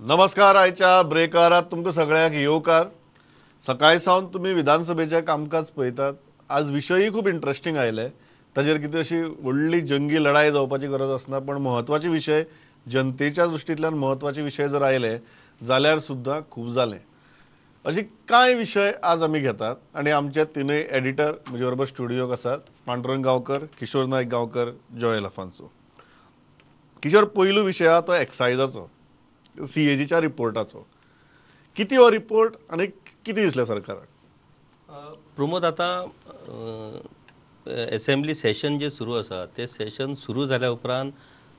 नमस्कार. आयच्या ब्रेकारात तुमकां सगळ्यांक येवकार. सकाळी सावन तुम्ही विधानसभेचे कामकाज पळयतात. आज विशयही खूप इंटरेस्टिंग आयले. ताजेर कितें अशी व्हडली जंगी लढाई जावपाची गरज आसना, पण महत्वाचे विशय जनतेच्या दृश्टींतल्यान महत्वाचे विशय जर आयले जाल्यार सुद्दां खूब जालें. अशी कांय विशय आज आमी घेतात आनी आमचे तिनूय एडिटर म्हजे बरोबर स्टुडियोक आसात. पांडुरंग गांवकर, किशोर नायक गांवकर, जॉयल अफान्सो. किशोर, पयलो विशय आहा तो एक्सायजाचो, सीएजीच्या रिपोर्टाचो. किती हो रिपोर्ट आनी किती दिसले सरकाराक? प्रमोद, आता असेंब्ली सेशन जे सुरू आसा ते सेशन सुरू जाल्या उपरांत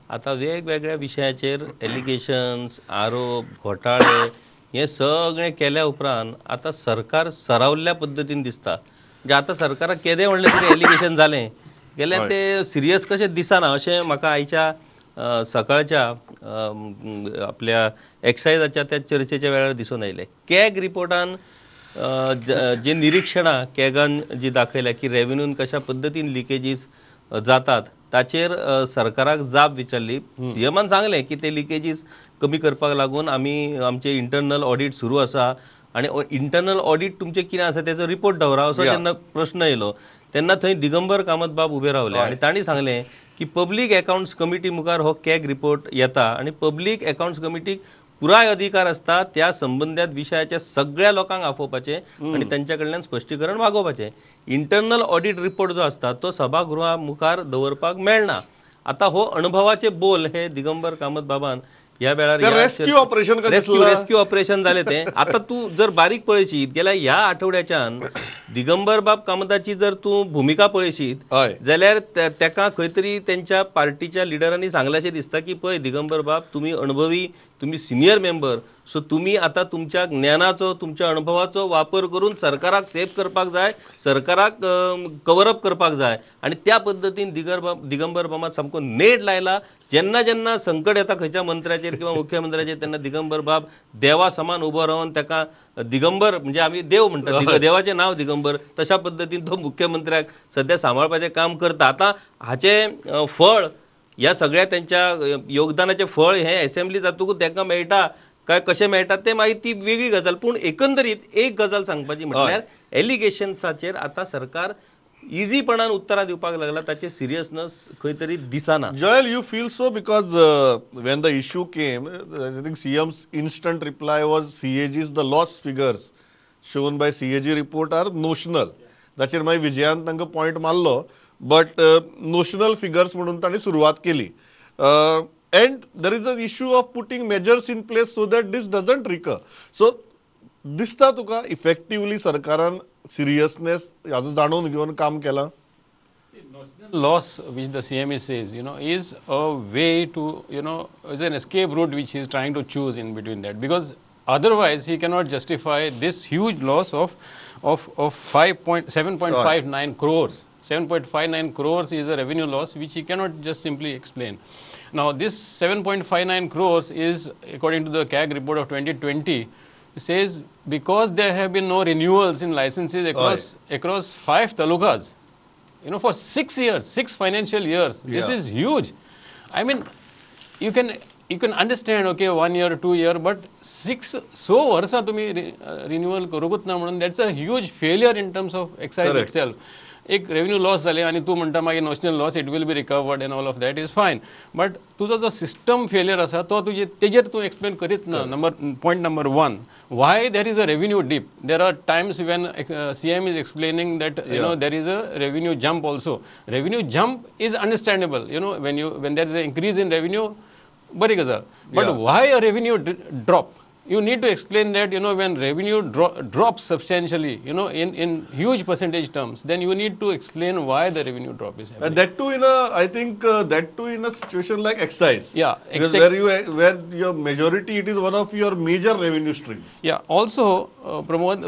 आता वेगवेगळ्या विशयाचेर एलिगेशन्स, आरोप, घोटाळे हे सगळे केल्या उपरांत आता सरकार सरावल्ल्या पद्दतीन दिसता. म्हणजे आता सरकाराक केदें व्हडलें तरी एलिगेशन जालें गेल्यार ते सिरियस कशें दिसना अशें म्हाका आयच्या सकाळच्या आपल्या एक्सायजाच्या त्या चर्चेच्या वेळार दिसून आयलें. कॅग रिपोर्टान जे निरीक्षणां कॅगान जी दाखयल्या की रेव्हेन्यून कशा पद्दतीन लिकेजीस जातात ताचेर सरकाराक जाप विचारली. सीएमान सांगलें की ते लिकेजीस कमी करपाक लागून आमी आमचे इंटरनल ऑडिट सुरू आसा आनी इंटरनल ऑडिट तुमचे कितें आसा तेचो रिपोर्ट दवरा असो जेन्ना प्रश्न येयलो तेन्ना थंय दिगंबर कामत बाब उबे रावले आनी तांणी सांगलें की पब्लीक अकाउंट्स कमिटी मुखार हो कॅग रिपोर्ट येता आनी पब्लीक अकाउंट्स कमिटीक पुराय अधिकार आसता त्या संबंधित विशयाचे सगळ्या लोकांक आपोवपाचे आणि त्यांच्या कडल्यान स्पश्टीकरण मागोवपाचें. इंटरनल ऑडिट रिपोर्ट जो आसता तो सभागृहा मुखार दवरपाक मेळना. आता हो अनुभवाचे बोल हे दिगंबर कामत बाबान ह्या वेळार रेस्क्यू ऑपरेशन जालें तें. आता तूं जर बारीक पळयशीत गेल्यार ह्या आठवड्याच्यान दिगंबर बाब कामताची जर तूं भुमिका पळयशीत जाल्यार तेका खंय तरी तेंच्या पार्टीच्या लिडरांनी सांगल्याशें दिसता की पळय दिगंबर बाब, तुम्ही अनुभवी, तुम्ही सिनियर मेंबर, सो तुम्ही आता तुमच्या ज्ञानाचो, तुमच्या अनुभवाचो वापर करून सरकाराक सेव्ह करपाक जाय, सरकाराक कव्हरअप करपाक जाय. आणि त्या पद्दतीन दिगंबर बाबान सामको नेट लायला. जेन्ना जेन्ना संकट येता खंयच्या मंत्र्याचेर किंवा मुख्यमंत्र्याचेर तेन्ना दिगंबर बाब देवा समान उबो रावन तेका दिगंबर म्हणजे आमी देव म्हणटा, देवाचें नांव दिगंबर, तशा पद्दतीन तो मुख्यमंत्र्याक सध्या सांबाळपाचें काम करता. आता हाचें फळ ह्या सगळ्या त्यांच्या योगदानाचें फळ हें असेंब्ली जातकूच तेंकां मेळटा काय कशें मेळटा ते मागीर ती वेगळी गजाल. पूण एकंदरीत एक गजाल सांगपाची म्हटल्यार एलिगेशन्साचेर आता सरकार इजीपणान उत्तरां दिवपाक लागला, ताचे सिरियसनेस खंय तरी दिसना. Joel, you feel so because when the issue came, I think CM's instant reply was CAG's the loss figures shown by CAG report are notional. जाचेर मागीर विजयान तांकां पॉयंट मारलो, बट नोशनल फिगर्स म्हणून तांणी सुरवात केली. And there is a issue of putting measures in place so that this doesn't recur. So दिसता तुका इफेक्टिवली सरकारान सिरियसनेस हाचो जाणून घेवन काम केलां? Loss which the CMA says, is a way to, is an escape route which he is trying to choose in between that, because otherwise he cannot justify this huge loss of 7.59 crores. 7.59 crores is a revenue loss which he cannot just simply explain. Now this 7.59 crores is, according to the CAG report of 2020, says because there have been no renewals in licenses across 5 talukas, for 6 years, 6 financial years. This is huge. I mean, you can understand, okay, 1 year, 2 year, but 6 varsa tumi renewal करगूच ना म्हणून, that's a huge failure in terms of excise itself. एक revenue loss जाले आणि तू म्हणटा मागीर national loss, it will be recovered end all of that is फायन. But तुजो जो सिस्टम फेलियर आसा तो तेजेर तूं एक्सप्लेन करीत ना. Point number 1, why there is a revenue dip. There are times when CM is explaining that there is a revenue jump also. Revenue jump is understandable, when there is an increase in revenue, bari gazal. But why a revenue drop? You need to explain that, when revenue drops substantially, in huge percentage terms, then you need to explain why the revenue drop is happening. That too that too in a situation like excise. Yeah. Because where your majority, it is one of your major revenue streams. Yeah. Also, Pramod,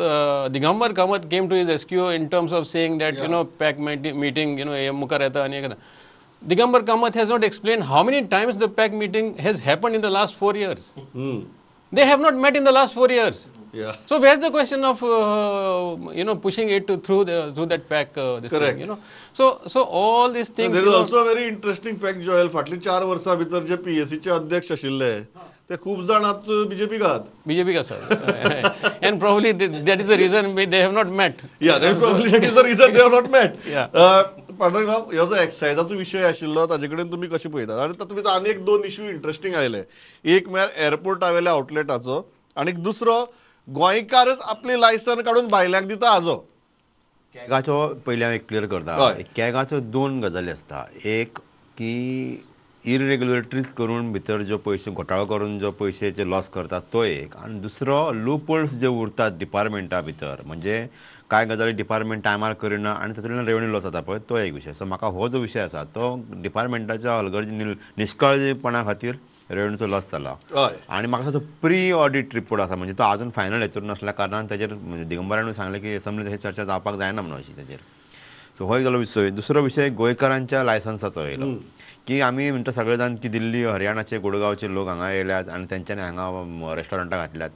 Digambar Kamath came to his rescue in terms of saying that, PAC meeting, mukha rehta ani kada. Digambar Kamath has not explained how many times the PAC meeting has happened in the last 4 years. They have not met in the last 4 years. Yeah. So where's the question of pushing it through that pack? This Correct. thing, So all these things. There is also a very interesting fact Joel फाटली 4 वर्सां भितर जे पीएससीचे अध्यक्ष आशिल्ले ते खूप जाण आज बीजेपी आहात. BJP का sir, and probably that is the reason they have not met. Yeah, that probably is the reason they have not met. Yeah. Pandurang बाब, ह्यो जो एक्सायजाचो विशय आशिल्लो ताजे कडेन तुमी कशें पळयतात? आनी तातूंत भितर आनी एक 2 इश्यू इंटरेस्टिंग आयले. एक म्हळ्यार एअरपोर्टावेल्या आउटलेटाचो आनी दुसरो गोंयकारच आपली लायसन काडून भायल्यांक दिता हाजो. कॅगाचो पयलीं हांव एक क्लियर करता. हय. कॅगाच्यो 2 गजाली आसता. एक की इरेग्युलरिटीज करून भितर जो पयशे घोटाळो करून जो पयशेचे लॉस करतात तो एक, आनी दुसरो लूपहोल्स जे उरतात डिपार्टमेंटा भितर, म्हणजे कांय गजाली डिपार्टमेंट टायमार करिना आनी तातूंतल्यान रेवन्यू लॉस जाता पळय तो एक विशय. सो म्हाका हो जो विशय आसा तो डिपार्टमेंटाच्या हलगर्जी निश्काळजीपणा खातीर रेवन्यूचो लॉस जाला. हय. आणि म्हाका जो प्री ऑडिट रिपोर्ट आसा म्हणजे तो अजून फायनल हेतून नासल्या कारणान ताजेर दिगंबरानूय सांगलें की असेंब्लीत चर्चा जावपाक जायना म्हणून अशी ताजेर. सो हो एक जालो विशय. दुसरो विशय गोंयकारांच्या लायसन्साचो येयलो की आमी म्हणटा सगळे जाण की दिल्ली हरियाणाचे गुडगांवचे लोक हांगा येयल्यात आनी तेंच्यांनी हांगा रेस्टॉरंटां घातल्यात.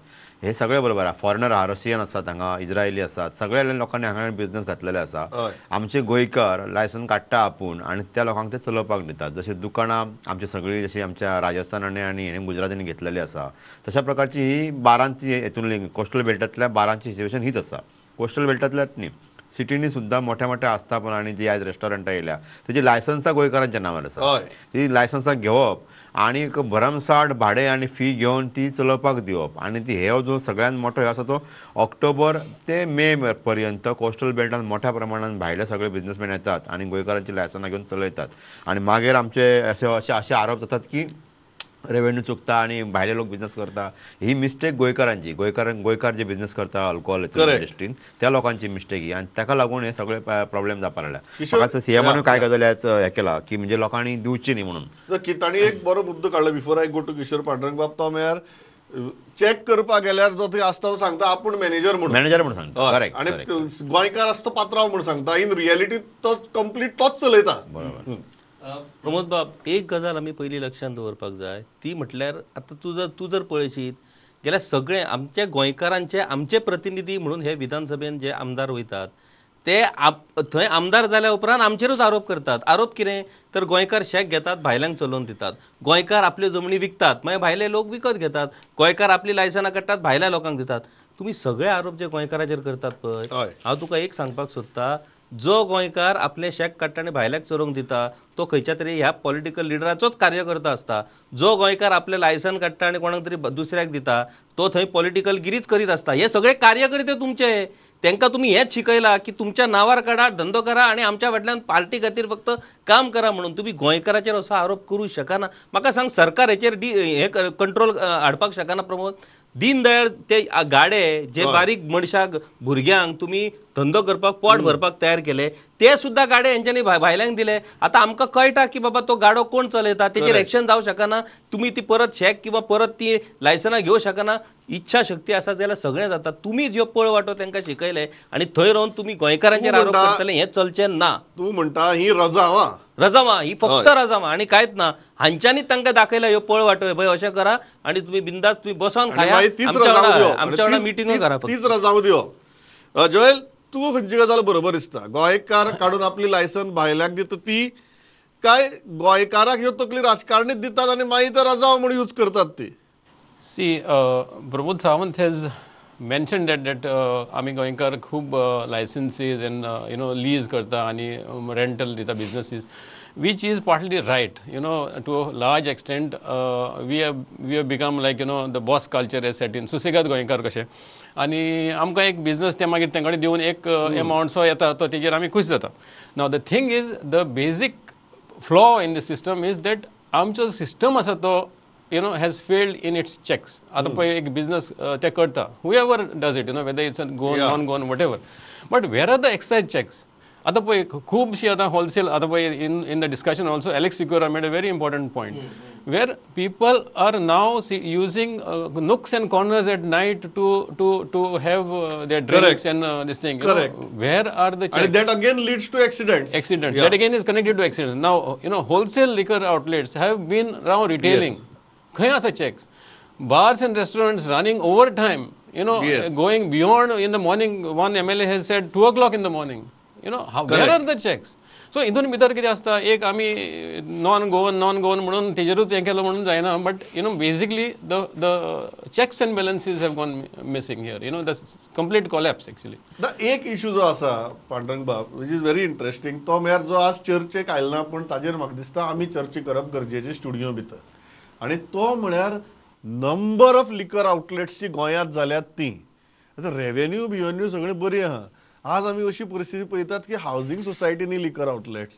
हे सगळे बरोबर आहा. फॉरेनर आहा, रशियन आसात हांगा, इज्रायली आसात, सगळ्या लोकांनी हांगा बिझनस घातलेले आसा. आमचे गोंयकार लायसन काडटा आपूण आनी त्या लोकांक ते चलोवपाक दितात. जशें दुकानां आमची सगळीं जशी आमच्या राजस्थानांनी आनी हेणे गुजरातांनी घेतलेली आसा तशा प्रकारची ही बारांची हेतूंतली कोस्टल बेल्टांतल्या बारांची सिच्युएशन हीच आसा. कोस्टल बेल्टांतल्याच न्ही, सिटींनी सुद्दां मोठ्या मोठ्या आस्थापनांनी जी आयज रेस्टॉरंटां येयल्या तेजी लायसन्सां गोंयकारांच्या नांवार आसा. ती लायसन्सां घेवप आनी एक भरमसाट भाडें आनी फी घेवन ती चलोवपाक दिवप. आनी ती हे जो सगळ्यांत मोठो हे आसा तो ऑक्टोबर ते मे पर्यंत कोस्टल बेल्टांत मोठ्या प्रमाणात भायले सगळे बिझनेसमॅन येतात आनी गोंयकारांची लायसनां घेवन चलयतात. आनी मागीर आमचे असे आरोप जातात की रेवन्यू चुकता आनी भायले लोक बिझनेस करता. ही मिस्टेक गोंयकारांची. गोंयकार जे बिझनेस करता अल्कोहोल इंडस्ट्रीन त्या लोकांची मिस्टेक ही आनी ताका लागून हे सगळे प्रॉब्लेम जावपाक लागल्या. म्हाका सीएमानूय काय गजाली हे केला की म्हणजे लोकांनी दिवची न्ही म्हणून. तांणी एक बरो मुद्दो काडलो before I go to Kishore Pandurang Bab. तो म्हळ्यार चॅक करपाक गेल्यार जो थंय आसता तो सांगता आपूण मॅनेजर म्हणून सांगता. करेक्ट. आनी गोंयकार आसता पात्रांव म्हणून सांगता. इन रियलिटी तो कंप्लीट तोच चलयता. बरोबर. प्रमोद बाब, एक गजाल आमी पयली लक्षांत दवरपाक जाय ती म्हटल्यार आतां तूं जर पळयशीत गेल्या सगळे आमच्या गोंयकारांचे आमचे प्रतिनिधी म्हणून हे विधानसभेन जे आमदार वयतात ते थंय आमदार जाल्या उपरांत आमचेरूच आरोप करतात. आरोप कितें तर गोंयकार शेक घेतात भायल्यांक चलोवन दितात, गोंयकार आपल्यो जमनी विकतात मागीर भायले लोक विकत घेतात, गोंयकार आपली लायसनां काडटात भायल्या लोकांक दितात. तुमी सगळे आरोप जे गोंयकाराचेर करतात पळय, हांव तुका एक सांगपाक सोदतां, जो गोंयकार आपले शेक काडटा आनी भायल्याक चलोवंक दिता तो खंयच्या तरी ह्या पॉलिटिकल लिडराचोच कार्यकर्ता आसता. जो गोंयकार आपले लायसन काडटा आनी कोणाक तरी दुसऱ्याक दिता तो थंय पॉलिटिकल गिरीच करीत आसता. हे सगळे कार्यकर्ते तुमचे. तांकां तुमी हेच शिकयला की तुमच्या नांवार काडा, धंदो करा आनी आमच्या फाटल्यान पार्टी खातीर फक्त काम करा म्हणून. तुमी गोंयकाराचेर असो आरोप करूं शकना. म्हाका सांग, सरकार हेचेर हे कंट्रोल हाडपाक शकना प्रमोद? दीनदयाळ ते गाडे जे बारीक मनशाक भुरग्यांक तुमी धंदो करपाक पोट भरपाक तयार केले ते सुद्दां गाडे हेंच्यांनी भायल्यांक दिले. आतां आमकां कळटा की बाबा तो गाडो कोण चलयता, तेचेर एक्शन जावं शकना. तुमी ती परत शेक किंवा परत ती लायसनां घेवं शकना. इच्छा शक्ती आसा जाल्यार सगळें जाता. तुमी ज्यो पळवाटो तांकां शिकयले आनी थंय रावन तुमी गोंयकारांचेर आरोप करतले हें चलचें ना. तूं म्हणटा ही रजावां रजावां ही फक्त रजावां आनी कांयच ना. हांच्यांनी तांकां दाखयला ह्यो पळवाटो भय अशें करा आनी तुमी बिंदास तुमी बसोन खाया, आमच्या वांगडा मिटिंगो करा. तीच रजावं दिवप. जोएल, तूं खंयची गजाल बरोबर दिसता? गोंयकार काडून आपली लायसन भायल्याक दिता ती, काय गोंयकाराक ह्यो तकली राजकारणीत दितात आनी मागीर ते रजाव म्हणून यूज करतात ती? See, Pramod Sawant has mentioned that आमी गोंयकार खूब licenses and lease करता आनी rental दिता businesses, which is partly right. To a large extent, we have become like the boss culture has set in. सुसेगाद गोंयकार कशे आनी आमकां एक बिझनस ते मागीर तेंकडे दिवन एक अमावंटसो येता तो तेजेर आमी खूश जाता. नाव the thing is the basic flaw in the system is that आमचो सिस्टम आसा तो has failed in its checks. आता पळय एक बिझनस ते करता, whoever does it, whether it's a gone, non-gone, whatever. But where are the excise checks? आता पळय खूबशी आता होलसेल आता पळय in the discussion also Alex Sikora made a very important point where people are now using nooks and corners at night to have their drinks and this thing. Where are the checks? And that again leads to accidents. That again is connected to accidents. Now wholesale liquor outlets have been now retailing. खंय आसा checks? bars and restaurants running overtime, Yes. going beyond in the morning. One MLA has said 2 o'clock in the morning. Where are the checks? So हितून भितर कितें आसता, एक आमी non Goan म्हणून तेजेरूच हें केलो म्हणून जायना, but basically the checks and balances have gone missing here, the complete collapse actually. एक इशू जो आसा पांडुरंग बाब, विच इज व्हेरी इंटरेस्टिंग, तो म्हळ्यार जो आज चर्चेक आयला ना, पूण ताजेर म्हाका दिसता आमी चर्चा करप गरजेचें स्टुडियो भितर. आनी तो म्हळ्यार नंबर ऑफ लिकर आउटलेट्सची गोंयांत जाल्यात ती. आतां रेव्हेन्यू बिव्हेन्यू सगळें बरी आहा. आज आमी अशी परिस्थिती पळयतात की हावसिंग सोसायटीनी लिकर आउटलेट्स,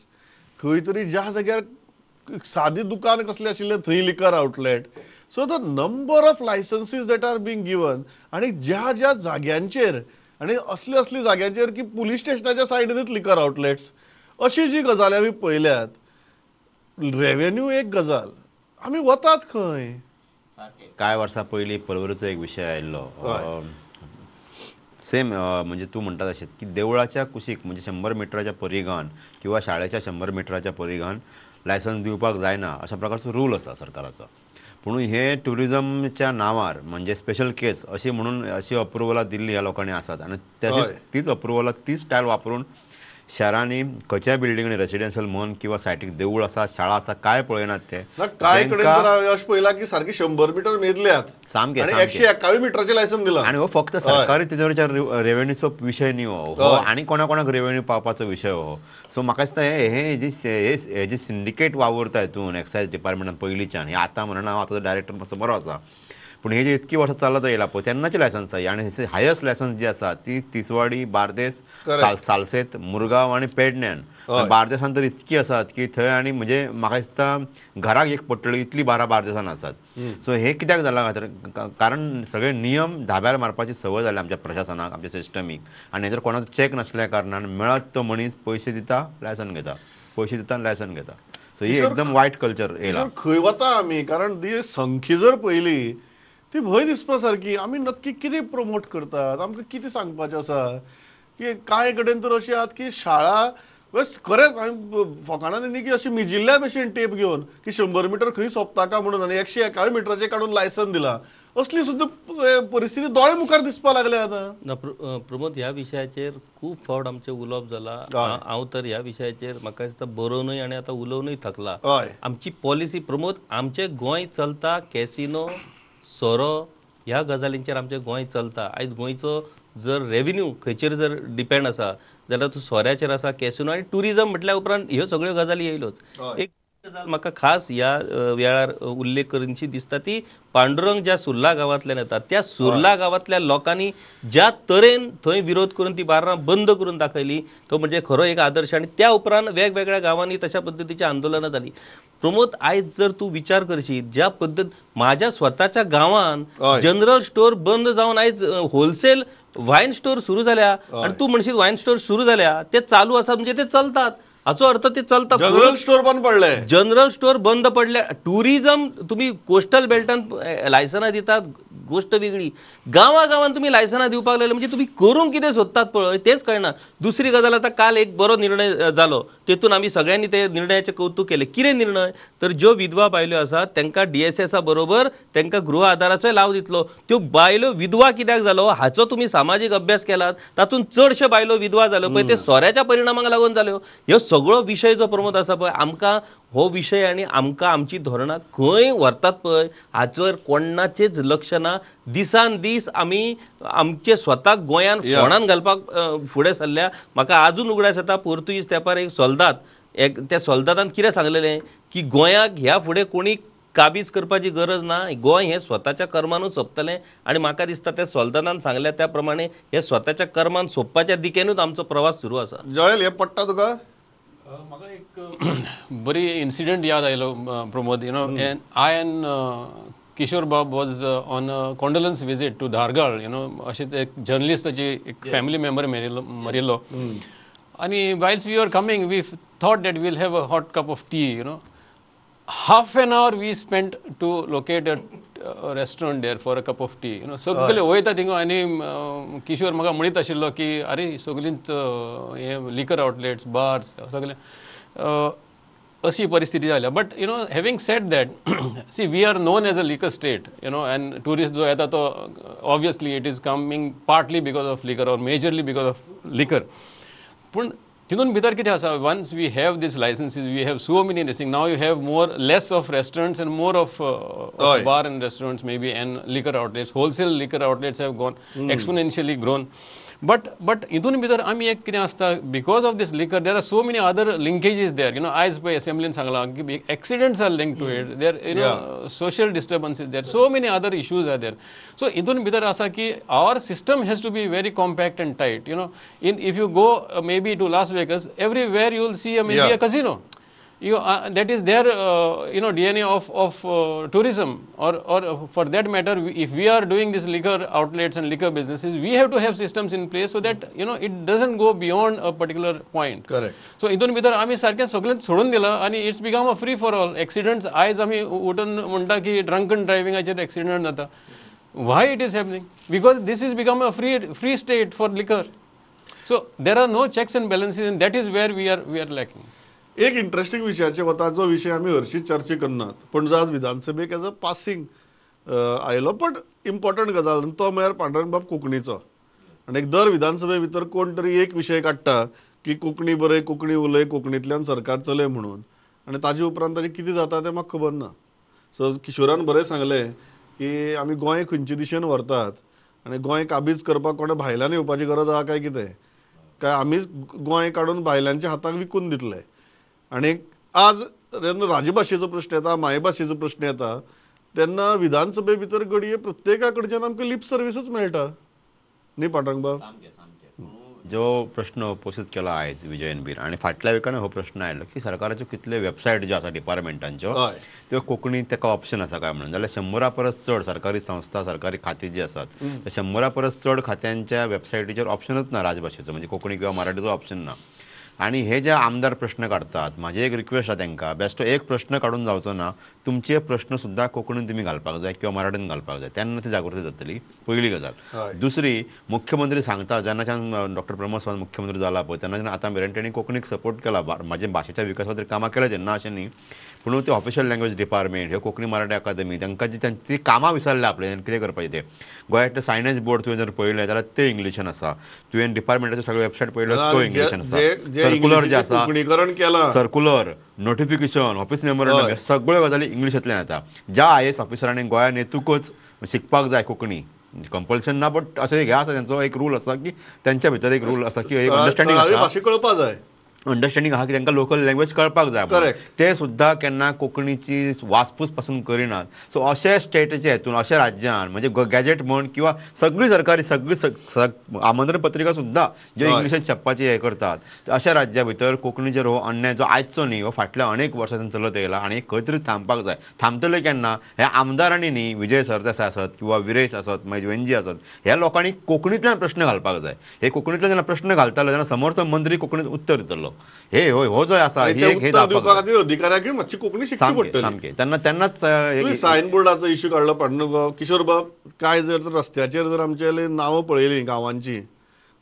खंय तरी ज्या जाग्यार सादी दुकान कसलें आशिल्लें थंय liquor outlet. So the number of licences that are being given, आनी ज्या ज्या जाग्यांचेर, आनी असल्या जाग्यांचेर की पुलीस स्टेशनाच्या सायडीनूच लिकर आउटलेट्स, अशी जी गजाली आमी पळयल्यात. रेव्हेन्यू एक गजाल, आमी वतात खंय? कांय वर्सां पयलीं पर्वरीचो एक विशय आयिल्लो. सेम म्हणजे तूं म्हणटा तशेंच की देवळाच्या कुशीक म्हणजे 100 मिटराच्या परिघान किंवा शाळेच्या 100 मिटराच्या परिघान लायसन्स दिवपाक जायना अशा प्रकारचो रूल आसा सरकाराचो. पूण हे ट्युरिजमच्या नांवार म्हणजे स्पेशल केस अशी म्हणून अशी अप्रुवलां दिल्ली ह्या लोकांनी आसात, आनी तीच अप्रुवलां तीच स्टायल वापरून शारांनी खंयच्याय बिल्डिंगांनी रेसिडेन्शियल म्हण किंवा सायटीक देवूळ आसा, शाळा आसा, काय पळयनात ते. कांय कडेन तर हांवें अशें पळयलां की सारकी 100 मिटर मेजल्यात सामकें आनी 151 मिटराचें लायसन दिलां. आनी हो फक्त सरकारी तिजोरीच्या रेव्हेन्यूचो विशय न्ही हो, आनी कोणाक रेव्हेन्यू पावपाचो विशय हो. सो म्हाका दिसता हे जी सिंडिकेट वावुरता हितून एक्सायज डिपार्टमेंटान पयलींच्यान, हे आतां म्हणना, हांव आतां डायरेक्टर मातसो बरो आसा, पूण हे जे इतकी वर्सां चलत येयला पळय तेन्नाची लायसन्स आसा. आनी हायस्ट लायसन्स जी आसा ती तिसवाडी, बार्देस, सालसेत, मुरगांव आनी पेडण्यान. बार्देसान तर इतकी आसात की थंय, आनी म्हणजे म्हाका दिसता घराक एक पट्टळी इतली 12 बार्देसान आसात. सो हे कित्याक जालां खातीर, कारण सगळे नियम धाब्यार मारपाची संवय जाल्या आमच्या प्रशासनाक, आमच्या सिस्टमीक, आनी हेजेर कोणाचो चॅक नासल्या कारणान मेळत तो मनीस पयशे दिता लायसन घेता, पयशे दिता लायसन घेता. सो ही एकदम वायट कल्चर येयला. खंय वता आमी, कारण ती संख्या जर पळयली ती भंय दिसपा सारकी. आमी नक्की कितें प्रमोट करतात, आमकां कितें सांगपाचें आसा? की कांय कडेन तर अशें आहात की शाळा खरेंच हांवें फकाणांनी न्ही की अशी मिजिल्ल्या भशेन टेप घेवन की 100 मिटर खंय सोंपता काय म्हणून आनी 151 मिटराचें काडून लायसन दिलां, असली सुद्दां परिस्थिती दोळे मुखार दिसपा लागल्या आतां. प्रमोद, ह्या विशयाचेर खूब फावट आमचें उलोवप जालां. हांव तर ह्या विशयाचेर म्हाका दिसता बरोवनूय आनी आतां उलोवनूय थकला. आमची पॉलिसी प्रमोद, आमचें गोंय चलता कॅसिनो, सोरो ह्या गजालींचेर आमचें गोंय चलता. आयज गोंयचो जर रेव्हेन्यू खंयचेर जर डिपेंड आसा जाल्यार तो सोऱ्याचेर आसा, कॅसिनो आनी टुरिजम म्हटल्या उपरांत ह्यो सगळ्यो गजाली येयल्योच. एक गजाल म्हाका खास ह्या वेळार उल्लेख करची दिसता ती पांडुरंग ज्या सुर्ला गांवांतल्यान येतात, त्या सुर्ला गांवांतल्या लोकांनी ज्या तरेन थंय विरोध करून ती बार्रां बंद करून दाखयली, तो म्हणजे खरो एक आदर्श. आनी त्या उपरांत वेगवेगळ्या गांवांनी तशा पद्दतीची आंदोलनां जाली. प्रमोद, आयज जर तूं विचार करशीत, ज्या पद्दत म्हाज्या स्वताच्या गांवांत जनरल स्टोर बंद जावन आयज होलसेल वायन स्टोर सुरू जाल्या, आनी तूं म्हणशीत वायन स्टोर सुरू जाल्या, ते चालू आसात म्हणजे ते चलतात, हाचो अर्थ ते चलतात. जनरल स्टोर बंद पडले, जनरल स्टोर बंद पडले. टुरिजम तुम्ही कोस्टल बेल्टान लायसनां दितात, गोष्ट वेगळी. गांवांत तुम्ही लायसनां दिवपाक लागले म्हणजे तुम्ही करूंक कितें सोदतात पळय तेच कळना. दुसरी गजाल, आतां काल एक बरो निर्णय जालो, तेतून आमी सगळ्यांनी ते निर्णयाचें कौतुक केलें. कितें निर्णय? तर ज्यो विधवा बायल्यो आसात तांकां DSS बरोबर तांकां गृह आदाराचोय लाव दितलो. त्यो बायल्यो विधवा कित्याक जालो हाचो तुम्ही सामाजीक अभ्यास केलात, तातूंत चडशे बायल्यो विधवा जाल्यो पळय ते सोऱ्याच्या परिणामाक लागून जाल्यो. ह्यो सगळो विशय जो प्रमोद आसा पळय, आमकां हो विशय आनी आमकां आमची धोरणां खंय व्हरतात पळय हाचेर कोणाचेच लक्ष ना. दिसान दीस आमी आमचे स्वताक गोंयान फोंडान घालपाक फुडें सरल्या. म्हाका आजून उगडास येता, पोर्तुगीज तेंपार एक सोल्दात, त्या सोल्दातान कितें सांगलेलें की गोंयाक ह्या फुडें कोणी काबीज करपाची गरज ना, गोंय हें स्वताच्या कर्मानूच सोंपतलें. आनी म्हाका दिसता त्या सोल्दातान सांगल्या त्या प्रमाणे हे स्वताच्या कर्मान सोंपपाच्या दिकेनूच आमचो प्रवास सुरू आसा. जयल, हे पडटा तुका? म्हाका एक बरी इन्सिडंट याद आयलो प्रमोद. आय एंड किशोर बाब was on a condolence visit to Dhargal. अशेंच एक जर्नलिस्टाची एक फॅमिली मेंबर मरिल्लो. आनी while we are coming we thought that we'll have a hot cup of tea. half an hour we spent to locate a restaurant there for a cup of tea. सगळे वयता थिंगा. आनी किशोर म्हाका म्हणीत आशिल्लो की अरे सगळींच हे लिकर आउटलेट्स, बार्स सगळे अशी परिस्थिती झाल्या. But having said that see we are known as a liquor state and tourist जो येता तो obviously it is coming partly because of liquor or majorly because of liquor. पूण तितून भितर कितें आसा, once we have these licences we have so many this thing, now you have more less of restaurants and more of bar and restaurants maybe and liquor outlets, wholesale लिकर outlets have gone exponentially grown. But हितून भितर आमी एक कितें आसता, because of these liquor there are so many other linkages there. आयज पळय असेंब्लीन सांगलां की accidents are link to it, there social disturbances there, so many other issues are there. So idun bidar asa ki our system has to be very compact and tight. If you go maybe to Las Vegas, everywhere you will see maybe a casino. That is their DNA of tourism, or for that matter, if we are doing this liquor outlets and liquor businesses, we have to have systems in place so that it doesn't go beyond a particular point. Correct. So idun bidar आम्ही सारकें सगळें सोडून दिलां आणि it's become a free for all. Accidents आयज आमी उठून म्हणटा की ड्रंकन ड्रायविंगाचेर एक्सिडेंट जाता. Why it is happening? Because these is become a free state for liquor. So there are no checks and balances and that is where we are lacking. एक interesting विशयाचे वता, जो विशय आमी हरशीं चर्चा करनात, पण जो आज विधानसभेक एज अ पासिंग आयलो, पण इम्पॉर्टंट गजाल, तो म्हळ्यार पांडुरंग कोंकणीचो. आनी दर विधानसभे भितर कोण तरी एक विशय काडटा की कोंकणी बरय, कोंकणी उलय, कोंकणींतल्यान सरकार चलय म्हणून, आनी ताजे उपरांत ताजें कितें जाता तें म्हाका खबर ना. सो किशोरान बरें सांगलें की आमी गोंय खंयचे दिशेन व्हरतात, आनी गोंय काबीज करपाक कोणा भायल्यान येवपाची गरज आहा काय कितें, काय आमीच गोंय काडून भायल्यांच्या हाताक विकून दितले. आणि आज जेन्ना राजभाशेचो प्रश्न येता, मायभाशेचो प्रश्न येता, तेन्ना विधानसभे भितर घडये प्रत्येका कडच्यान आमकां लिप सर्विसूच मेळटा न्ही पांडुरंग बाब? जो प्रश्न उपस्थित केला आयज विजयन बीर, आणि फाटल्या विकान हो प्रश्न आयलो की सरकाराच्यो कितले वेबसायट ज्यो आसा डिपार्टमेंटांच्यो त्यो कोंकणी ताका ऑप्शन आसा काय म्हणून, जाल्यार 100 परस चड सरकारी संस्था, सरकारी खाती जी आसात त्या 100 परस चड खात्यांच्या वेबसायटीचेर ऑप्शनच ना राजभाशेचो, म्हणजे कोंकणी किंवा मराठीचो ऑप्शन ना. आणि हे जे आमदार प्रश्न काढतात, माझी एक रिक्वेस्ट आहे त्यांना, बेश्टो एक प्रश्न काढून जावचो ना, तुमचे प्रश्न सुद्धा कोंकणीन तुम्ही घालपाक जाय किंवा मराठीन घालपाक जाय, तेन्ना ती जागृती जातली. पहिली गजाल. दुसरी, मुख्यमंत्री सांगता, जेन्नाच्यान डॉक्टर प्रमोद सावंत मुख्यमंत्री जाला पळय तेन्नाच्यान आतां मेरेन तेणी कोंकणीक सपोर्ट केला, म्हणजे भाशेच्या विकासा खातीर कामां केल्या तेन्ना अशें न्ही, पूण ते ऑफिशियल लँग्वेज डिपार्टमेंट, हे कोंकणी मराठी अकादमी, तांकां जी ती कामां विसरल्या आपले कितें करपाचें ते. गोंयातले सायन्स बोर्ड तुवें जर पळयलें जाल्यार ते इंग्लिशान आसा. तुवें डिपार्टमेंटाचे सगळे वेबसायट पळयले तो इंग्लिशान आसा. सर्क्युलर जे आसा, सर्क्युलर, नोटिफिकेशन, ऑफिस मेमोरंडम, सगळ्यो गजाली इंग्लिशांतल्यान येता. ज्या IAS ऑफिसरांनी गोंयान येतूकच शिकपाक जाय कोंकणी, कंपल्शन ना, बट अशें हे आसा त्यांचो एक रूल आसा की त्यांच्या भितर एक रूल आसा की एक अंडरस्टँडिंग आसा, भाशा कळपाक जाय, अंडरस्टँडिंग आहा की तांकां लोकल लँग्वेज कळपाक जाय. ते सुद्धा केन्ना कोंकणीची वासपूस पासून करिनात. सो अशे स्टेटीचे हेतून, अशा राज्यान, म्हणजे गॅजेट म्हण किंवा सगळी सरकारी सगळी आमंत्रण पत्रिका सुद्धा जे इंग्लिशान छापपाची हे करतात, अशा राज्या भितर कोंकणीचेर हो अन्याय जो आयचो न्ही, हो फाटल्या अनेक वर्सांतून चलत येयला आनी खंय तरी थांबपाक जाय. थांबतले केन्ना? ह्या आमदारांनी न्ही, विजय सरदेसाय आसत किंवा विरेश आसत, मागीर वेंजी आसत, ह्या लोकांनी कोंकणींतल्यान प्रश्न घालपाक जाय. हे कोंकणींतल्यान जेन्ना प्रश्न घालतालो तेन्ना समोरचो मंत्री कोंकणीत उत्तर दितलो. हे हो जो आसा अधिकाऱ्याक मातशी कोंकणी शिकची पडटली सामके. तेन्नाच सायन बोर्डाचो इश्यू काडलो पांडुरंग किशोर बाब. काय जर रस्त्याचेर जर आमचे नांवां पळयलीं गांवांची,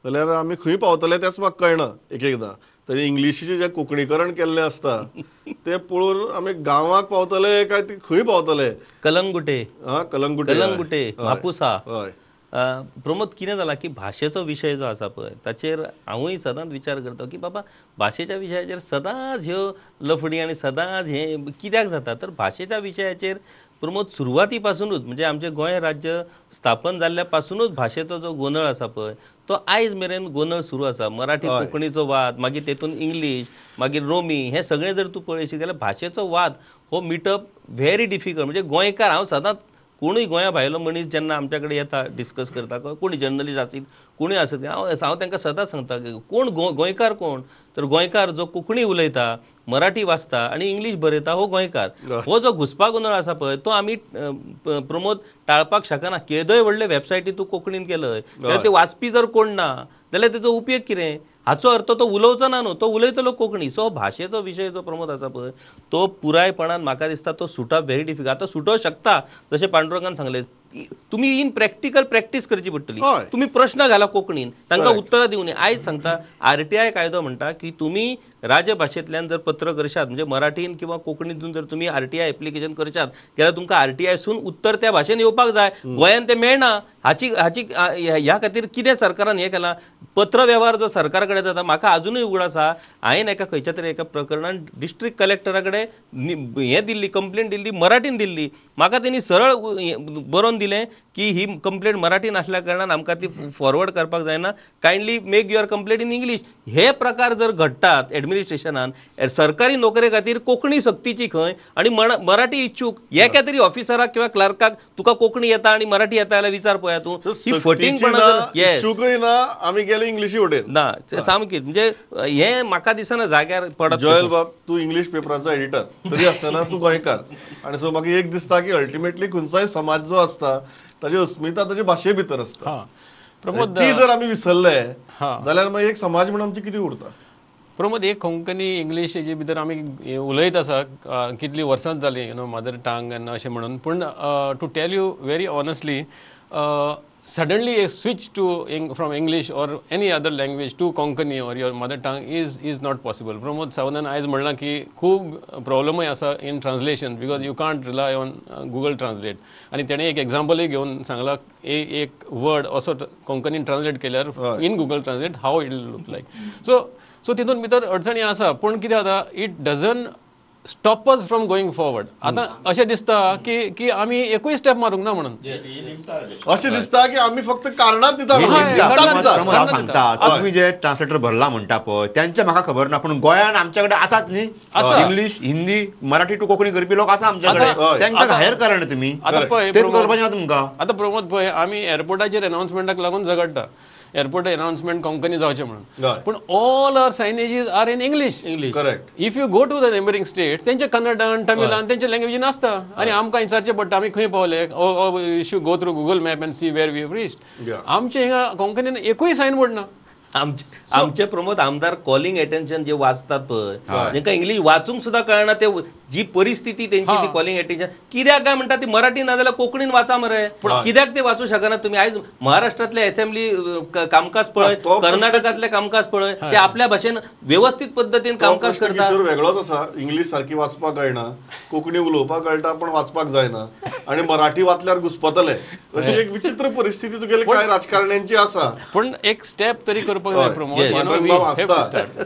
जाल्यार आमी खंय पावतले तेच म्हाका कळना. एकदां तरी इंग्लिशीचें जें कोंकणीकरण केल्लें आसता तें पळोवन आमी गांवांक पावतले काय ती खंय पावतले? कलंगुटे, कलंगुटे, म्हापुसा. हय. प्रमोद, कितें जाला की भाशेचो विशय जो आसा पळय ताचेर हांवूय सदांच विचार करता की बाबा भाशेच्या विशयाचेर सदांच ह्यो लफडी आनी सदांच हे कित्याक जाता, तर भाशेच्या विशयाचेर प्रमोद सुरवाती पासूनच, म्हणजे आमचें गोंय राज्य स्थापन जाल्ल्या पासूनच भाशेचो जो गोंधळ आसा पळय तो आयज मेरेन गोंधळ सुरू आसा. मराठी कोंकणीचो वाद, मागीर तेतून इंग्लीश, मागीर रोमी, हे सगळें जर तूं पळयशीत जाल्यार भाशेचो वाद हो मिटप व्हेरी डिफिकल्ट. म्हणजे गोंयकार, हांव सदांच कोणूय गोंया भायलो मनीस जेन्ना आमच्या कडेन येता डिस्कस करता, कोणी जर्नलिस्ट आसीत, कोणूय आसत, हांव तांकां सदांच सांगता की कोण गोंयकार कोण, तर गोंयकार जो कोंकणी उलयता, मराठी वाचता आनी इंग्लीश बरयता हो गोंयकार. हो जो घुसपा गोंधळ आसा पळय तो आमी प्रमोद टाळपाक शकना. केदोय व्हडले वेबसायटी तूं कोंकणीन केलय जाल्यार ते वाचपी जर कोण ना जाल्यार तेजो उपयोग कितें? हाचो अर्थ तो उलोवचो ना न्हू, तो उलयतलो कोंकणी. सो भाशेचो विशय जो प्रमोद आसा पळय तो पुरायपणान म्हाका दिसता तो सुटप व्हेरी डिफिकल्ट. आतां सुटोवं शकता, जशें पांडुरंगान सांगलें, तुम्ही इन प्रॅक्टिकल प्रॅक्टीस करची पडटली. हय. तुम्ही प्रश्न घाला कोंकणीन, तांकां Correct. उत्तरां दिवनी. आयज सांगता RTI कायदो म्हणटा की तुम्ही राजभाशेंतल्यान जर पत्र करशात म्हणजे मराठीन किंवा कोंकणीतून जर तुम्ही RTI एप्लिकेशन करशात जाल्यार तुमकां RTI सून उत्तर त्या भाशेन येवपाक जाय. गोंयान तें मेळना. हाची ह्या खातीर कितें सरकारान हें केलां, पत्र व्यवहार जो सरकारा कडेन जाता म्हाका अजूनय उगड आसा. हांवें एका खंयच्या तरी एका प्रकरणान डिस्ट्रिक्ट कलेक्टरा कडेन हें दिल्ली, कंप्लेंट दिल्ली, मराठीन दिल्ली. म्हाका तेणी सरळ बरोवन दिलें की ही कंप्लेंट मराठीन आसल्या कारणान आमकां ती फॉरवर्ड करपाक जायना, kindly make your complaint in English. हे प्रकार जर घडटात एडमिनिस्ट्रेशनान, सरकारी नोकरे खातीर कोंकणी सक्तीची खंय आनी मराठी इच्छूक एका तरी ऑफिसराक किंवा क्लर्काक तुका कोंकणी येता आनी मराठी येता जाल्यार विचार पळया तूं. ही फटींगपणां येस चुकय ना, आमी गेले इंग्लिशी वटेन. ना सामकी म्हणजे हे म्हाका दिसना जाग्यार पडत. जॉयल बाब, तू इंग्लिश पेपराचो एडिटर तरी आसतना तू गोंयकार, आणि सो म्हाका एक दिसता की अल्टिमेटली खंयचोय समाज जो आसता ताची अस्मिता ताचे भाशे भितर आसता. हां प्रमोद, ती जर आमी विसरले हां. जाल्यार मागीर एक समाज म्हणून आमची कितें उरता. प्रमोद, एक कोंकणी इंग्लीश हेजे भितर आमी उलयत आसा कितलीं वर्सांच जालीं मदर टंग आनी अशें म्हणून. पूण to tell you very honestly, suddenly a switch to from English or any other language to Konkani or your mother tongue is not possible. Pramod Savandan आयज म्हणला की खूब प्रॉब्लमूय आसा in translation because you can't rely on Google Translate. आनी तेणें एक एग्जाम्पलूय घेवन सांगला एक वर्ड असो कोंकणीन ट्रान्सलेट केल्यार in Google translate how it will look like. So तितून भितर अडचणी आसा, पूण कितें जाता, it doesn't stop us from going forward. आतां अशें दिसता की आमी एकूय स्टेप मारूंक ना म्हणून. अशें दिसता की आमी फक्त कारणां दिता प्रमोद, हांव सांगता, तुम्ही जे ट्रान्सलेटर भरला म्हणटा पळय त्यांचे म्हाका खबर ना, पूण गोंयान आमच्या कडेन आसात न्ही इंग्लीश, हिंदी, मराठी टू कोंकणी करपी लोक आसा आमच्या कडेन. तांकां हायर करा ना तुमी. आतां पळय तेच करपाचें ना तुमकां. आतां प्रमोद पळय, आमी एअरपोर्टाचेर अनाउन्समेंटाक लागून झगडटा एअरपोर्ट अनाउन्समेंट कोंकणी जावचें म्हणून. पूण all our signages are in English. Correct. If you go to the neighbouring state तेंचे कन्नडान, तमिळान, तेंचे लँग्वेजीन आसता आनी आमकां विचारचें पडटा आमी खंय पावले. You should go through Google map and see where we have reached. आमचे हिंगा कोंकणीन एकूय सायनबोर्ड ना. आमचे प्रमोद आमदार कॉलिंग अटेन्शन जे वाचतात पळय, जेंका इंग्लीश वाचूंक सुद्धा कळना, ते जी परिस्थिती त्यांची ती कॉलिंग अटेन्शन कित्याक काय म्हणटा ती मराठी ना जाल्यार कोंकणीन वाचा मरे. कित्याक ते वाचू शकना तुम्ही. आयज महाराष्ट्रातले असेंब्ली कामकाज पळय, कर्नाटकातले कामकाज पळय, ते आपल्या भाशेन व्यवस्थित पद्धतीन कामकाज करतात. वेगळोच आसा. इंग्लीश सारखी वाचपाक कळना, कोंकणी उलोवपाक कळटा पण वाचपाक जायना, आणि मराठी वाचल्यार घुसपतले, अशी एक विचित्र परिस्थिती तुगेले कांय राजकारण्यांची आसा. पण एक स्टेप तरी करपाक जाय Pramod.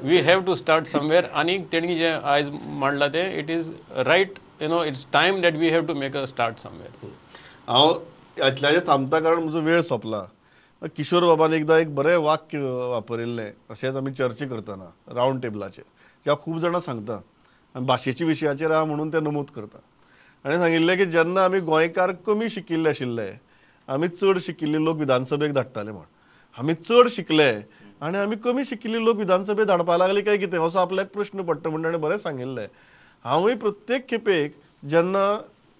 We have to start somewhere. आणि तेणी जे आयज मांडला ते it is right. It's time that we have to make a start somewhere. हांव इतल्याचेर थांबता कारण म्हजो वेळ सोंपला. किशोर बाबान एकदां एक बरें वाक्य वापरिल्लें अशेंच आमी चर्चा करतना रावंड टेबलाचेर, जें खूब जाणां सांगता आनी भाशेच्या विशयाचेर हांव म्हणून तें नमूद करता. आनी सांगिल्लें की जेन्ना आमी गोंयकार कमी शिकिल्ले आशिल्ले, आमी चड शिकिल्ले लोक विधानसभेक धाडटाले म्हण. आमी चड शिकले आनी आमी कमी शिकिल्ले लोक विधानसभेक धाडपाक लागले काय कितें असो आपल्याक प्रश्न पडटा म्हणून ताणें बरें सांगिल्लें. हांवूय प्रत्येक खेपेक जेन्ना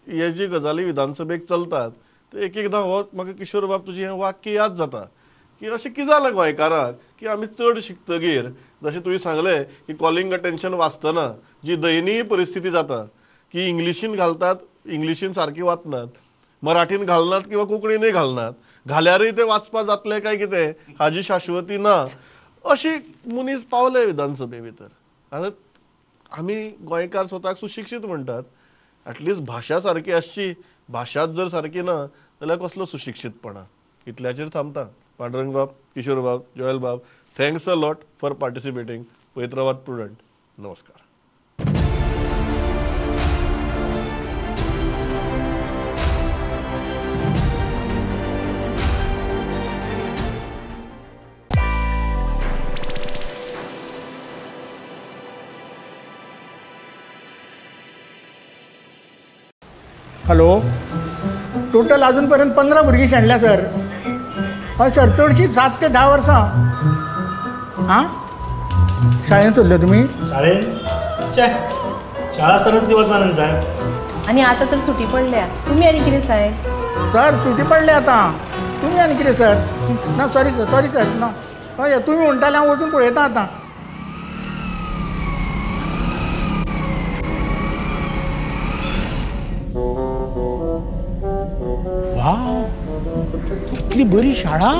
हे जी गजाली विधानसभेक चलतात ते एक एकदां हो म्हाका किशोर बाब तुजें हें वाक्य याद जाता की अशें कितें जालां गोंयकाराक की आमी चड शिकतगीर जशें तुवें सांगलें की कॉलिंग अटेन्शन वाचतना जी दयनीय परिस्थिती जाता की इंग्लिशीन घालतात, इंग्लिशीन सारकी वाचनात, मराठीन घालनात किंवा कोंकणीनय घालनात, घाल्यारय ते वाचपाक जातलें काय कितें हाजी शाश्वती ना, अशी मनीस पावले विधानसभे भितर. आतां आमी गोंयकार स्वताक सुशिक्षीत म्हणटात, ॲटलिस्ट भाशा सारकी आसची. भाशाच जर सारकी ना जाल्यार कसलो सुशिक्षीतपणा. इतल्याचेर थांबता. पांडुरंग बाब, किशोर बाब, जॉयल बाब, थँक्स अ लॉट फॉर पार्टिसिपेटींग. पळयत रावात प्रुडंट. नमस्कार. हॅलो, टोटल अजूनपर्यंत 15 भुरगीं शेणल्या सर. हय सर, चडशीं 7 ते 10 वर्सां. हां, शाळेंत सोडले तुमी? शाळेन शाळा आसतना ती वचना न्ही साहेब. आणि आता तर सुटी पडल्या. तुम्ही आणि कितें साहेब? सर सुटी पडले आतां. तुमी आनी कितें सर? ना सॉरी सर ना. हय तुमी म्हणटाले हांव वचून पळयतां आतां. वाव, कितली बरी शाळा.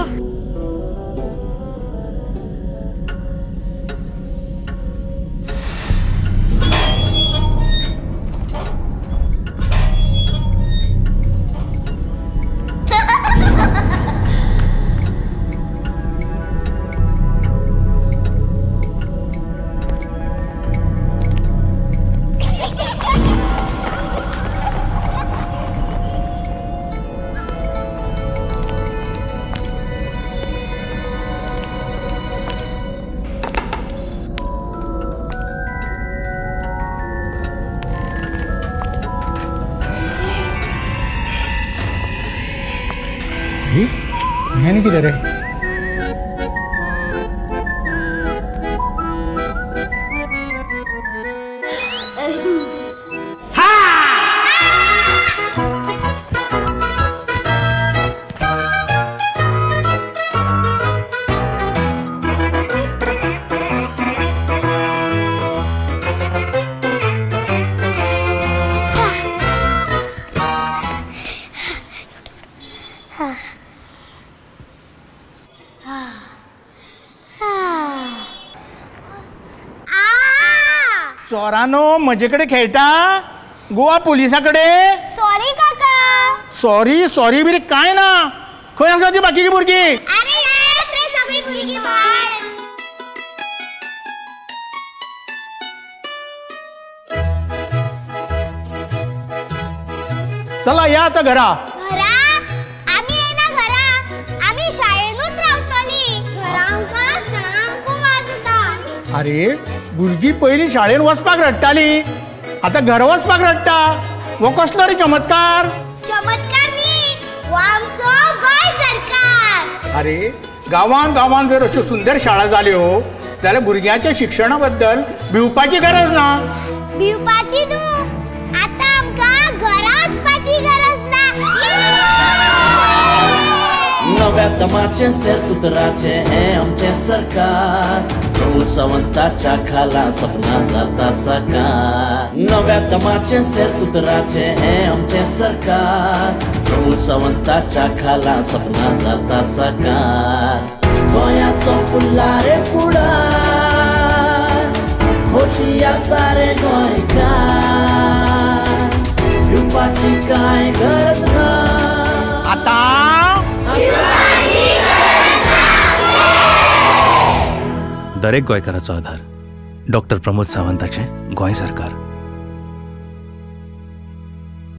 ह्याने किती रे? चोरानो मजेकडे खेळटा, गोवा पोलिसाकडे. सॉरी काका. सॉरी सॉरी बिरी काय ना. खंय आसा ती बाकीची भुरगी? अरे येत रे सगळी भुरगी भायर. चला या आता घरा. घरा आम्ही येना घरा. आम्ही शाळेनूच रावतली. घरा आमकां सामको वाजता. अरे भुरगी पहिली शाळेन वचपाक रडटाली, आता घरा वचपाक रडटा. हो कसलो रे चमत्कार? चमत्कार न्ही, हो आमचो गोंय सरकार. अरे गांवांत गांवांत जर अश्यो सुंदर शाळा जाल्यो जाल्यार भुरग्यांच्या शिक्षणा बद्दल भिवपाची गरज ना. भिवपाची न्हू, आतां आमकां घरा वचपाची गरज ना. नव्या तमाचे सेरतुतराचे हे आमचे सरकार. प्रमोद सावंताच्या खाला सपना जाता साकार. नव्या तमाचे सेरतुतराचे हे आमचे सरकार. प्रमोद सावंताच्या खाला सपना जाता साकार. गोंयाचो फुल्लारे फुडार, खोशया सारे गोंयकार. भिवपाची कांय गरज ना. आता दरेक गोंयकाराचो आधार डॉक्टर प्रमोद सावंताचें गोंय सरकार.